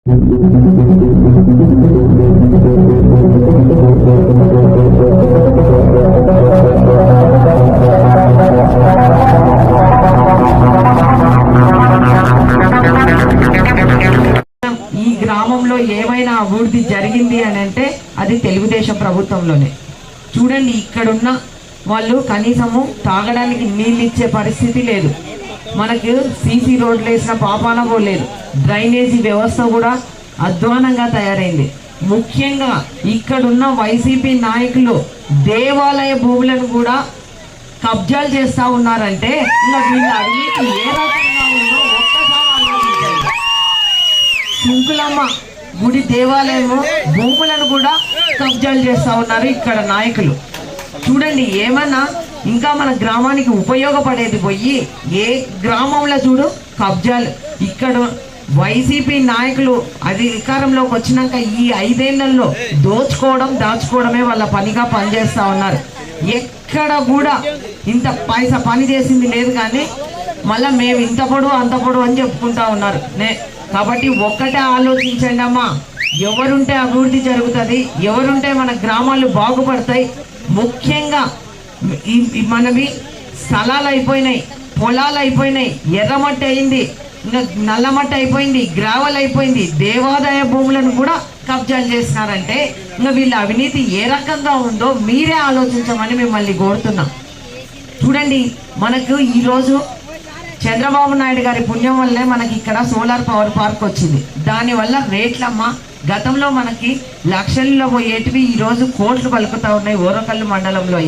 ఈ గ్రామంలో ఏమైనా అభివృద్ధి జరిగింది అని అంటే అది తెలుగుదేశం ప్రభుత్వంలోనే. చూడండి, ఇక్కడున్న వాళ్ళు కనీసము తాగడానికి నీళ్ళు ఇచ్చే పరిస్థితి లేదు. మనకు సీసీ రోడ్లు వేసిన పాపాన పోలేదు. డ్రైనేజీ వ్యవస్థ కూడా అధ్వానంగా తయారైంది. ముఖ్యంగా ఇక్కడున్న వైసీపీ నాయకులు దేవాలయ భూములను కూడా కబ్జాలు చేస్తూ ఉన్నారంటే ఇంకా వీళ్ళ అవినీతి ఏ రకంగా ఉందో ఒక్కసారి ఆలోచించండి. సింకులమ్మ గుడి దేవాలయము భూములను కూడా కబ్జాలు చేస్తూ ఉన్నారు ఇక్కడ నాయకులు. చూడండి, ఏమన్నా ఇంకా మన గ్రామానికి ఉపయోగపడేది పోయి ఏ గ్రామంలో చూడు కబ్జాలు. ఇక్కడ వైసీపీ నాయకులు అధికారంలోకి వచ్చినాక ఈ 5 ఏళ్లలో దోచుకోవడం దాచుకోవడమే వాళ్ళ పనిగా పనిచేస్తూ ఉన్నారు. ఎక్కడ కూడా ఇంత పైసా పని చేసింది లేదు, కానీ మళ్ళీ మేము ఇంత పొడు అంత పొడు అని చెప్పుకుంటా ఉన్నారు. కాబట్టి ఒక్కటే ఆలోచించండి అమ్మా, ఎవరుంటే అభివృద్ధి జరుగుతుంది, ఎవరుంటే మన గ్రామాలు బాగుపడతాయి. ముఖ్యంగా మనవి స్థలాలు అయిపోయినాయి, పొలాలు అయిపోయినాయి, ఎర్రమట్టి అయింది, ఇంకా నల్లమట్టి అయిపోయింది, గ్రావెల్ అయిపోయింది, దేవాదాయ భూములను కూడా కబ్జాలు చేస్తున్నారంటే ఇంకా వీళ్ళ అవినీతి ఏ రకంగా ఉందో మీరే ఆలోచించమని మిమ్మల్ని కోరుతున్నాం. చూడండి, మనకు ఈరోజు చంద్రబాబు నాయుడు గారి పుణ్యం వల్లే మనకి ఇక్కడ సోలార్ పవర్ పార్క్ వచ్చింది. దానివల్ల రేట్లమ్మ గతంలో మనకి లక్షల్లో పోయేటివి ఈరోజు కోట్లు పలుకుతా ఉన్నాయి. ఓరకల్లు మండలంలో